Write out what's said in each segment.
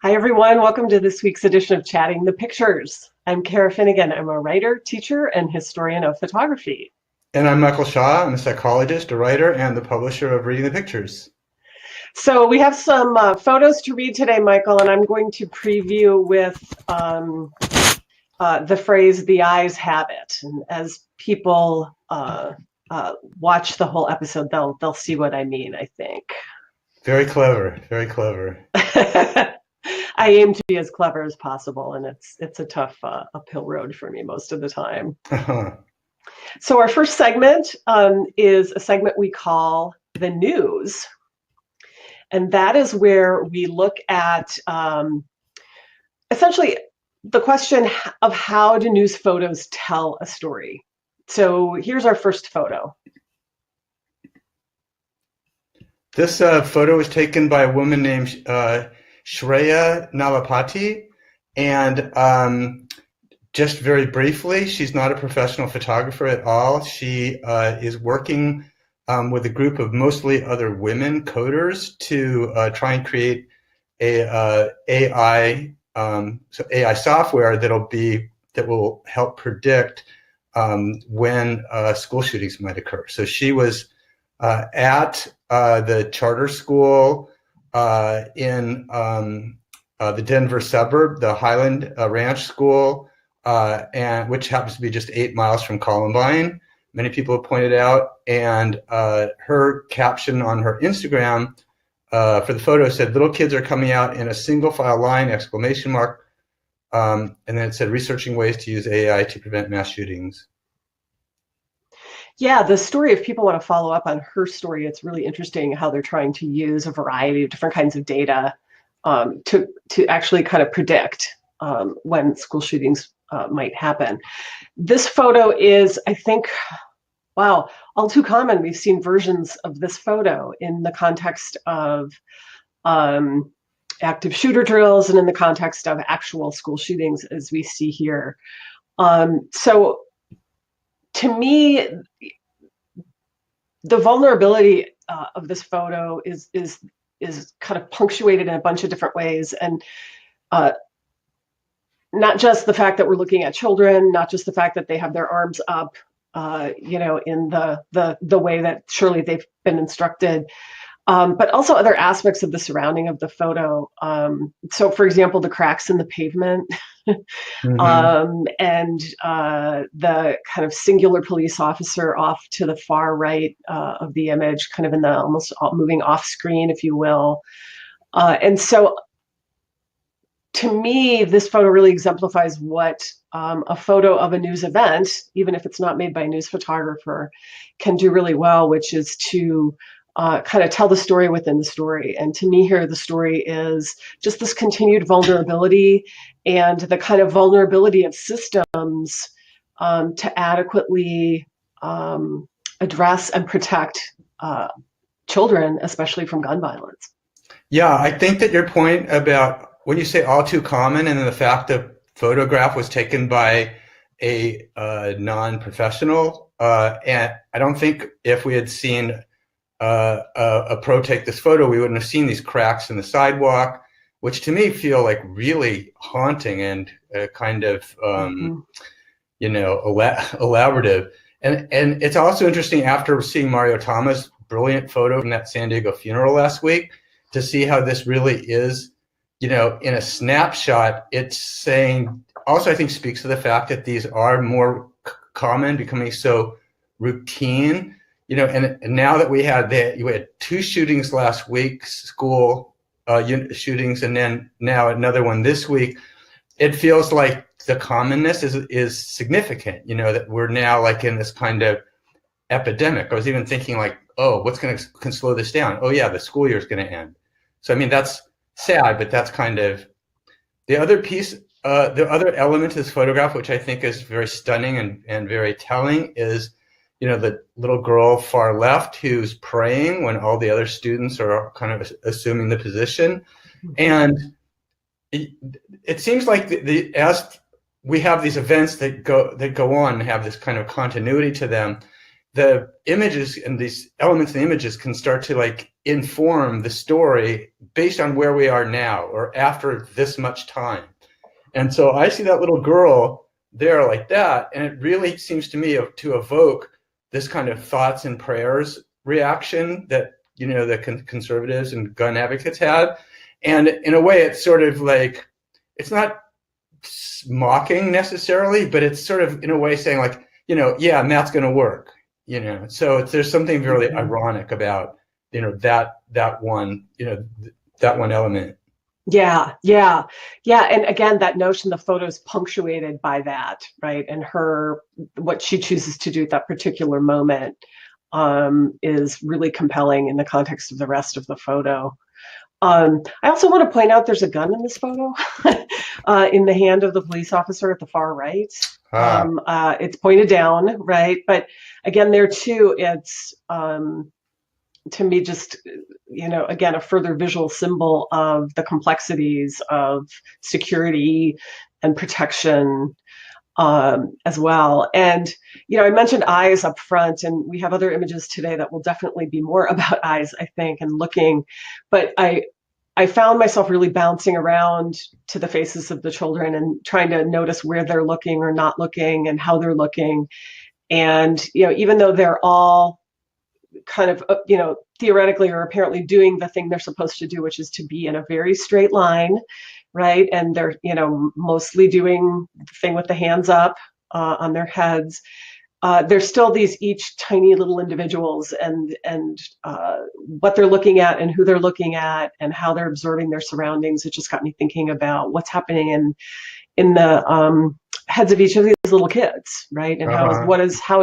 Hi, everyone. Welcome to this week's edition of Chatting the Pictures. I'm Cara Finnegan. I'm a writer, teacher, and historian of photography. And I'm Michael Shaw. I'm a psychologist, a writer, and the publisher of Reading the Pictures. So we have some photos to read today, Michael, and I'm going to preview with the phrase, the eyes have it. And as people watch the whole episode, they'll see what I mean, I think. Very clever, very clever. I aim to be as clever as possible, and it's a tough uphill road for me most of the time. So our first segment is a segment we call the news. And that is where we look at essentially the question of how do news photos tell a story. So here's our first photo. This photo was taken by a woman named Shreya Nalapati. And just very briefly, she's not a professional photographer at all. She is working with a group of mostly other women coders to try and create a AI software that will help predict when school shootings might occur. So she was at the charter school in the Denver suburb, the Highland Ranch School, and which happens to be just 8 miles from Columbine. Many people have pointed out, and her caption on her Instagram for the photo said, "Little kids are coming out in a single file line!" And then it said, "Researching ways to use AI to prevent mass shootings." Yeah, the story, if people want to follow up on her story, it's really interesting how they're trying to use a variety of different kinds of data to actually kind of predict when school shootings might happen. This photo is, I think, wow, all too common. We've seen versions of this photo in the context of active shooter drills and in the context of actual school shootings, as we see here. So to me, the vulnerability of this photo is kind of punctuated in a bunch of different ways, and not just the fact that we're looking at children, not just the fact that they have their arms up, in the way that surely they've been instructed, but also other aspects of the surrounding of the photo. So, for example, the cracks in the pavement, and the kind of singular police officer off to the far right of the image, kind of in the almost moving off screen, if you will. And so, to me, this photo really exemplifies what a photo of a news event, even if it's not made by a news photographer, can do really well, which is to kind of tell the story within the story. And to me here, the story is just this continued vulnerability and the kind of vulnerability of systems to adequately address and protect children, especially from gun violence. Yeah, I think that your point about when you say all too common, and then the fact that photograph was taken by a non-professional, and I don't think if we had seen a pro take this photo, we wouldn't have seen these cracks in the sidewalk, which to me feel like really haunting and kind of elaborative. And it's also interesting, after seeing Mario Thomas' brilliant photo from that San Diego funeral last week, to see how this really is, in a snapshot. It's saying, also I think speaks to the fact that these are more common, becoming so routine, and now that we had 2 shootings last week, school shootings, and then now another one this week, it feels like the commonness is significant, that we're now like in this kind of epidemic. I was even thinking like, oh, what's can slow this down? Oh yeah, the school year is going to end. So I mean, that's sad, but that's kind of the other piece. The other element of this photograph, which I think is very stunning and very telling, is the little girl far left who's praying when all the other students are kind of assuming the position. And it seems like as we have these events that go on and have this kind of continuity to them, the images and these elements in the images can start to like inform the story based on where we are now or after this much time. And so I see that little girl there like that, and it really seems to me to evoke this kind of thoughts and prayers reaction that, you know, the conservatives and gun advocates had. And in a way, it's sort of like, it's not mocking necessarily, but it's sort of in a way saying like, you know, yeah, and that's going to work, you know. So there's something really ironic about, you know, that one, you know, that one element. Yeah. And again, that notion, the photo is punctuated by that, right? And what she chooses to do at that particular moment is really compelling in the context of the rest of the photo. I also want to point out there's a gun in this photo in the hand of the police officer at the far right. It's pointed down, right? But again, there too, it's to me just, you know, again, a further visual symbol of the complexities of security and protection as well. And, you know, I mentioned eyes up front, and we have other images today that will definitely be more about eyes, I think, and looking. But I found myself really bouncing around to the faces of the children and trying to notice where they're looking or not looking and how they're looking. And, you know, even though they're all kind of, you know, theoretically or apparently doing the thing they're supposed to do, which is to be in a very straight line, right? And they're, you know, mostly doing the thing with the hands up on their heads. There's still these each tiny little individuals, and what they're looking at and who they're looking at and how they're observing their surroundings. It just got me thinking about what's happening in the heads of each of these little kids, right? And how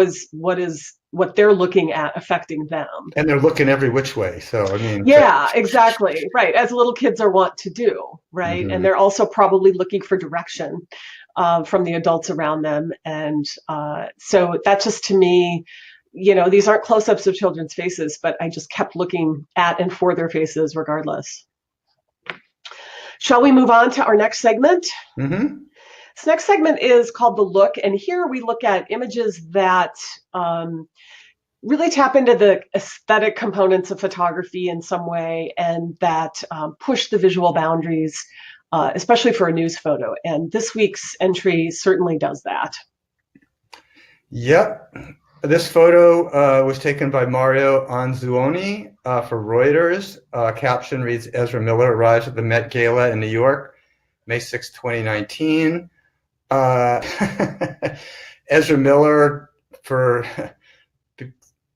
is what they're looking at affecting them. And they're looking every which way. So, I mean. Yeah, exactly. Right. As little kids are wont to do. Right. And they're also probably looking for direction from the adults around them. And so that just, to me, you know, these aren't close-ups of children's faces, but I just kept looking at and for their faces regardless. Shall we move on to our next segment? Mm-hmm. This next segment is called The Look, and here we look at images that really tap into the aesthetic components of photography in some way, and that push the visual boundaries, especially for a news photo. And this week's entry certainly does that. Yep. This photo was taken by Mario Anzuoni for Reuters. Caption reads, Ezra Miller arrives at the Met Gala in New York, May 6, 2019. Ezra Miller, for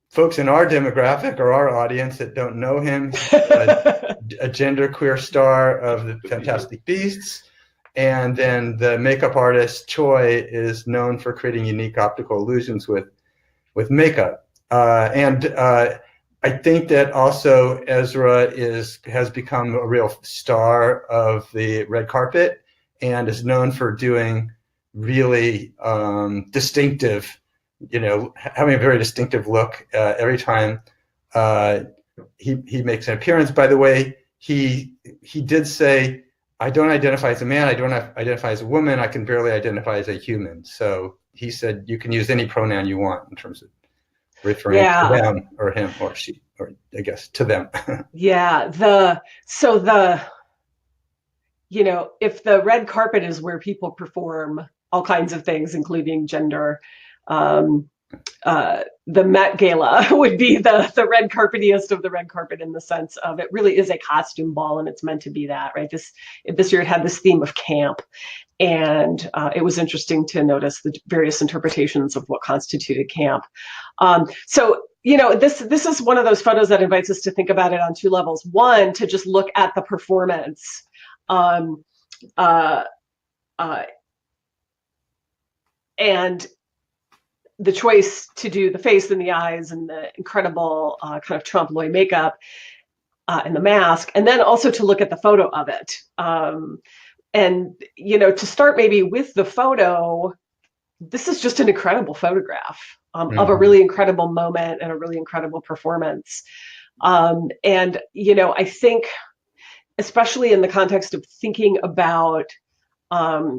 folks in our demographic or our audience that don't know him, a genderqueer star of the Fantastic Beasts. And then the makeup artist Choi is known for creating unique optical illusions with makeup. And I think that also Ezra has become a real star of the red carpet and is known for doing really distinctive, you know, having a very distinctive look every time he makes an appearance. By the way, he did say, I don't identify as a man, I don't identify as a woman, I can barely identify as a human. So he said you can use any pronoun you want in terms of referring to them or him or she, or I guess to them. Yeah, you know, if the red carpet is where people perform all kinds of things, including gender, the Met Gala would be the red carpetiest of the red carpet, in the sense of it really is a costume ball, and it's meant to be that, right? This year it had this theme of camp, and it was interesting to notice the various interpretations of what constituted camp. So, you know, this is one of those photos that invites us to think about it on two levels. One, to just look at the performance. And the choice to do the face and the eyes and the incredible kind of trompe l'oeil makeup and the mask, and then also to look at the photo of it. And, you know, to start maybe with the photo, this is just an incredible photograph of a really incredible moment and a really incredible performance. And, you know, I think, especially in the context of thinking about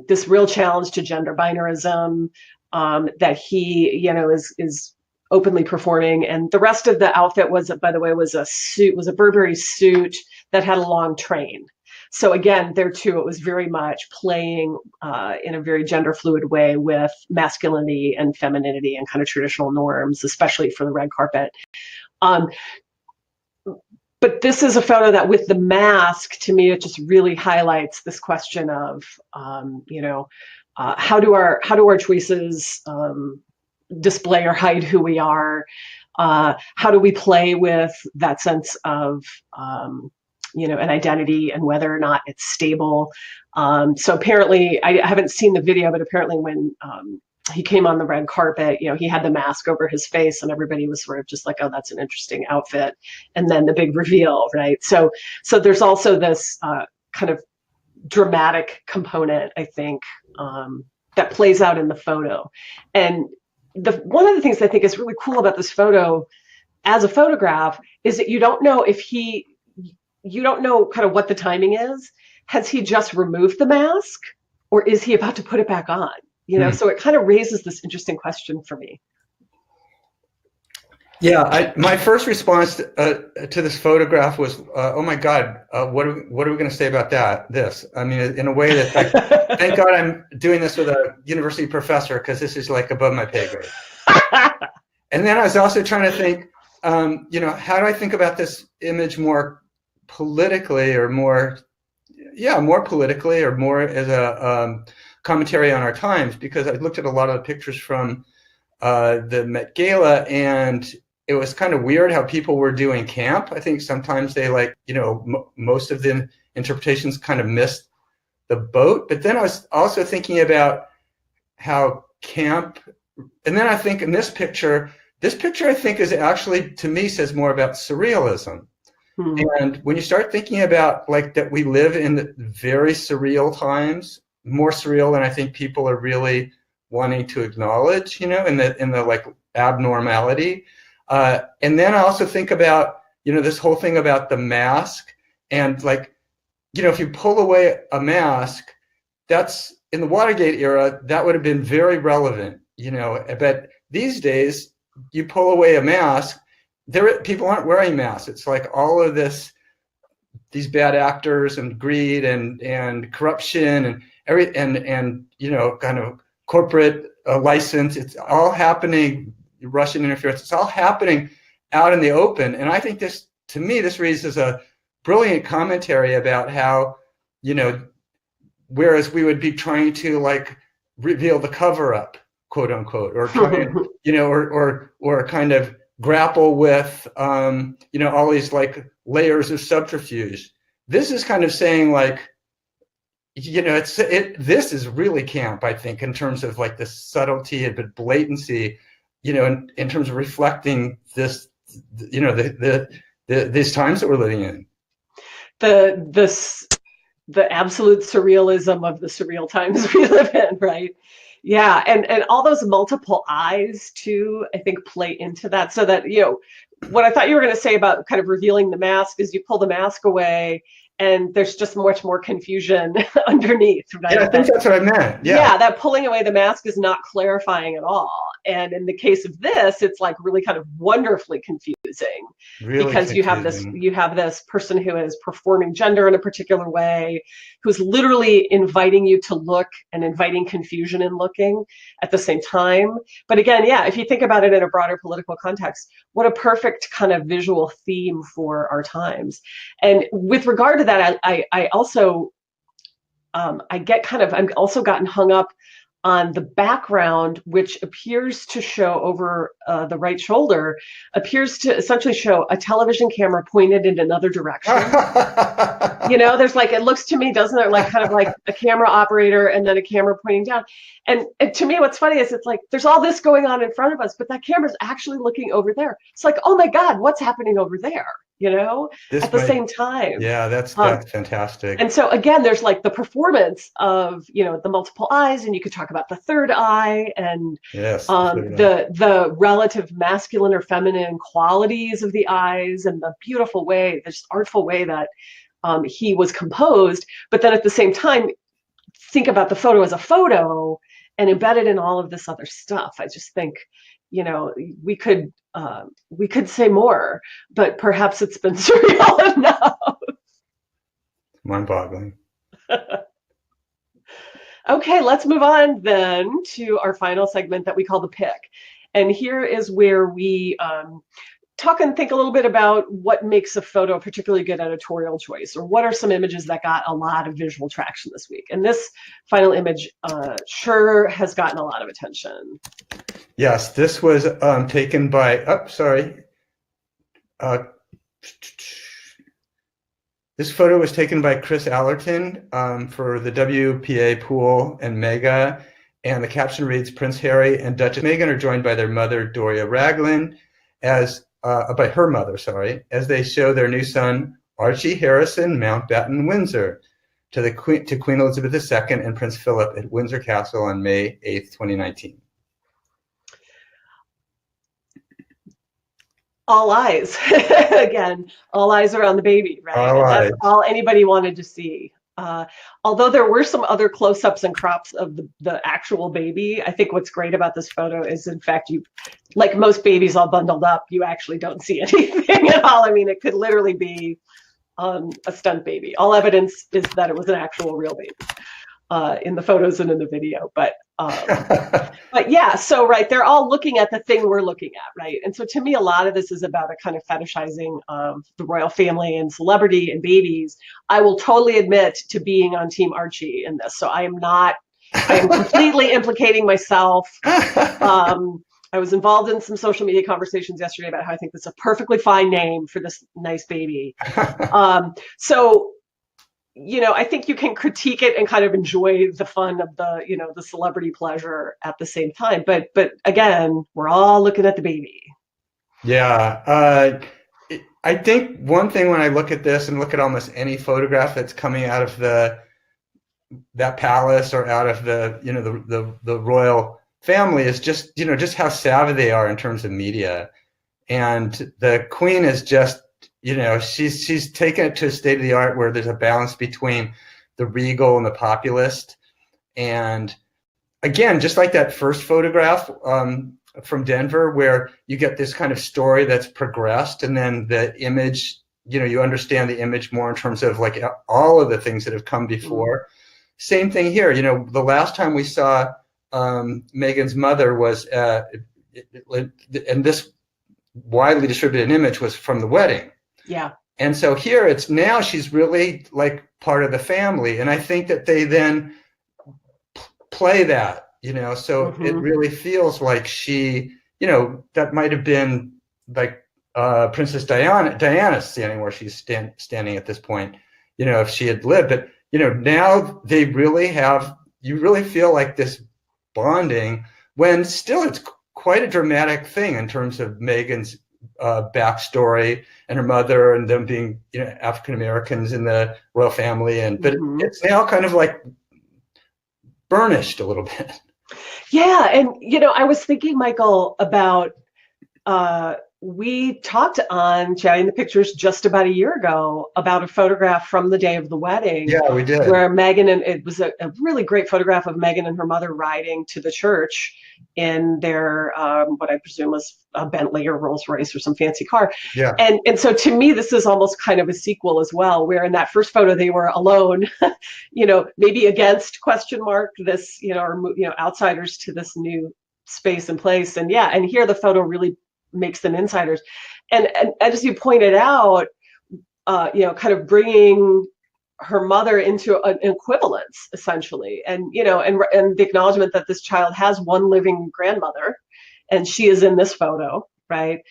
this real challenge to gender binarism, that he, you know, is openly performing. And the rest of the outfit was, by the way, was a Burberry suit that had a long train. So again, there too, it was very much playing in a very gender fluid way with masculinity and femininity and kind of traditional norms, especially for the red carpet. But this is a photo that, with the mask, to me, it just really highlights this question of, how do our choices display or hide who we are? How do we play with that sense of an identity and whether or not it's stable? So apparently, I haven't seen the video, but apparently when he came on the red carpet, he had the mask over his face, and everybody was sort of just like, oh, that's an interesting outfit. And then the big reveal, right? So there's also this kind of dramatic component, I think, that plays out in the photo. And one of the things I think is really cool about this photo as a photograph is that you don't know kind of what the timing is. Has he just removed the mask, or is he about to put it back on? So it kind of raises this interesting question for me. Yeah, my first response to this photograph was, oh my God, what are we going to say about this? I mean, in a way that's like, thank God I'm doing this with a university professor, because this is like above my pay grade. And then I was also trying to think, how do I think about this image more politically, or more politically, or more as a commentary on our times? Because I looked at a lot of the pictures from the Met Gala, and it was kind of weird how people were doing camp. I think sometimes they most of the interpretations kind of missed the boat. But then I was also thinking about how camp, and then I think in this picture I think is actually, to me, says more about surrealism. Mm-hmm. And when you start thinking about that we live in very surreal times, more surreal than I think people are really wanting to acknowledge, in the abnormality. And then I also think about, this whole thing about the mask, and if you pull away a mask, that's, in the Watergate era, that would have been very relevant, but these days you pull away a mask, people aren't wearing masks. It's like all of these bad actors and greed and corruption and kind of corporate license. It's all happening, Russian interference. It's all happening out in the open. And I think this raises a brilliant commentary about how, whereas we would be trying to reveal the cover up, quote unquote, or try or kind of grapple with, all these layers of subterfuge. This is kind of saying this is really camp, I think, in terms of the subtlety and blatancy, in terms of reflecting this, these times that we're living in. The absolute surrealism of the surreal times we live in, right? Yeah, and all those multiple eyes too, I think, play into that. So that, what I thought you were going to say about kind of revealing the mask is you pull the mask away, and there's just much more confusion underneath. Right? Yeah, I think that's what I meant. Yeah, that pulling away the mask is not clarifying at all. And in the case of this, it's really kind of wonderfully confusing, because you have this person who is performing gender in a particular way, who's literally inviting you to look and inviting confusion in looking at the same time. But again, yeah, if you think about it in a broader political context, what a perfect kind of visual theme for our times. And with regard to that, I also I'm also gotten hung up on the background, which appears to show over the right shoulder, appears to essentially show a television camera pointed in another direction. There's it looks to me, doesn't it, kind of like a camera operator and then a camera pointing down. And to me, what's funny is it's there's all this going on in front of us, but that camera's actually looking over there. It's oh my God, what's happening over there? At the same time. Yeah, that's fantastic. And so again, there's the performance of, the multiple eyes, and you could talk about the third eye, and yes, the relative masculine or feminine qualities of the eyes, and the beautiful way, this artful way that he was composed. But then at the same time, think about the photo as a photo and embedded in all of this other stuff. I just think we could say more, but perhaps it's been surreal enough. Mind-boggling. Okay, let's move on then to our final segment that we call the pick. And here is where we talk and think a little bit about what makes a photo a particularly good editorial choice, or what are some images that got a lot of visual traction this week. And this final image sure has gotten a lot of attention. Yes, this was taken by, this photo was taken by Chris Allerton for the WPA Pool and Mega, and the caption reads, Prince Harry and Duchess Meghan are joined by their mother, Doria Ragland, by her mother, as they show their new son, Archie Harrison, Mountbatten-Windsor, to Queen Elizabeth II and Prince Philip at Windsor Castle on May 8th, 2019. All eyes, again, all eyes around the baby, right? All eyes. That's all anybody wanted to see. Although there were some other close-ups and crops of the actual baby, I think what's great about this photo is, in fact, like most babies all bundled up, you actually don't see anything at all. I mean, it could literally be a stunt baby. All evidence is that it was an actual real baby in the photos and in the video. But yeah, so right, they're all looking at the thing we're looking at, right? And so to me, a lot of this is about a kind of fetishizing of the royal family and celebrity and babies. I will totally admit to being on Team Archie in this. So I am completely implicating myself. I was involved in some social media conversations yesterday about how I think this is a perfectly fine name for this nice baby. So I think you can critique it and kind of enjoy the fun of the celebrity pleasure at the same time. But again, we're all looking at the baby. Yeah. I think one thing when I look at this and look at almost any photograph that's coming out of that palace or out of the royal family is just how savvy they are in terms of media. And the Queen is just, she's taken it to a state of the art where there's a balance between the regal and the populist. And again, just like that first photograph from Denver, where you get this kind of story that's progressed, and then the image, you understand the image more in terms of like all of the things that have come before. Same thing here. The last time we saw Meghan's mother was, and this widely distributed image was from the wedding. Yeah. And so here it's now she's really like part of the family. And I think that they then play that, so it really feels like she, that might have been like Princess Diana standing where she's standing at this point, if she had lived. But, now they really have, you really feel like this bonding when still it's quite a dramatic thing in terms of Meghan's backstory and her mother and them being African Americans in the royal family, but it's now kind of like burnished a little bit. Yeah, and I was thinking, Michael, about we talked on Chatting the Pictures just about a year ago about a photograph from the day of the wedding. Yeah, we did. Where Meghan, and it was a really great photograph of Meghan and her mother riding to the church in their what I presume was a Bentley or Rolls Royce or some fancy car. Yeah. And so to me, this is almost kind of a sequel as well, where in that first photo they were alone, maybe against this, or outsiders to this new space and place. And yeah, and here the photo really makes them insiders. And as you pointed out, kind of bringing her mother into an equivalence, essentially, and and the acknowledgement that this child has one living grandmother, and she is in this photo, right?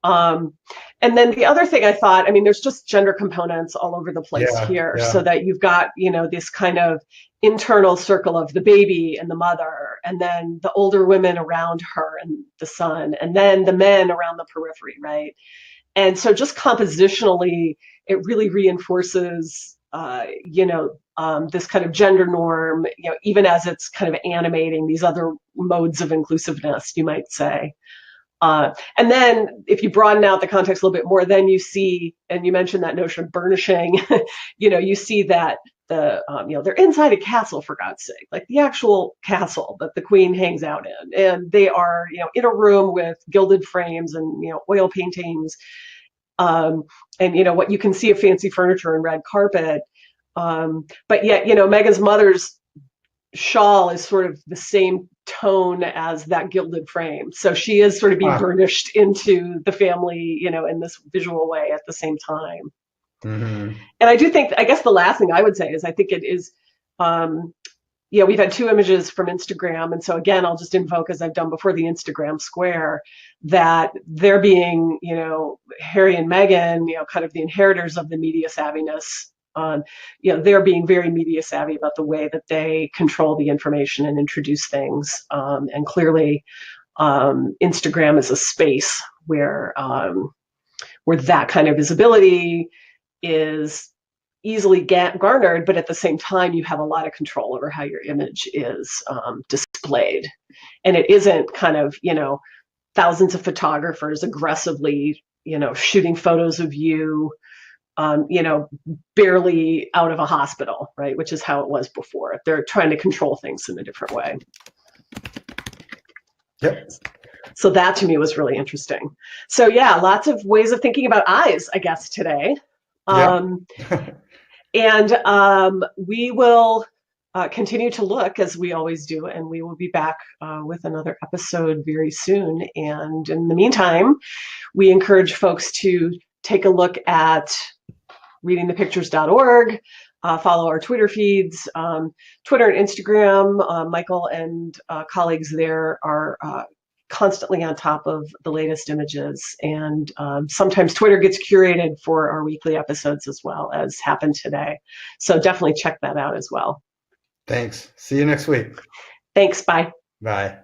And then the other thing I thought, there's just gender components all over the place here, so that you've got this kind of internal circle of the baby and the mother, and then the older women around her and the son, and then the men around the periphery, right? And so just compositionally, it really reinforces this kind of gender norm, even as it's kind of animating these other modes of inclusiveness, you might say. And then if you broaden out the context a little bit more, then you see, and you mentioned that notion of burnishing, you see that they're inside a castle, for God's sake, like the actual castle that the queen hangs out in, and they are, in a room with gilded frames and oil paintings, and what you can see of fancy furniture and red carpet, but yet Meghan's mother's shawl is sort of the same tone as that gilded frame, so she is sort of being burnished into the family, in this visual way at the same time. Mm-hmm. And I do think, I guess the last thing I would say is I think it is, we've had 2 images from Instagram. And so again, I'll just invoke, as I've done before, the Instagram square, that they're being, Harry and Meghan, kind of the inheritors of the media savviness. They're being very media savvy about the way that they control the information and introduce things. And clearly, Instagram is a space where that kind of visibility is easily garnered, but at the same time, you have a lot of control over how your image is displayed. And it isn't kind of, thousands of photographers aggressively, shooting photos of you, barely out of a hospital, right? Which is how it was before. They're trying to control things in a different way. Yep. So that to me was really interesting. So yeah, lots of ways of thinking about eyes, I guess, today. And we will continue to look, as we always do, and we will be back with another episode very soon. And in the meantime, we encourage folks to take a look at readingthepictures.org, follow our Twitter feeds, Twitter and Instagram. Michael and colleagues there are constantly on top of the latest images, and sometimes Twitter gets curated for our weekly episodes as well, as happened today. So definitely check that out as well. Thanks. See you next week. Thanks. Bye. Bye.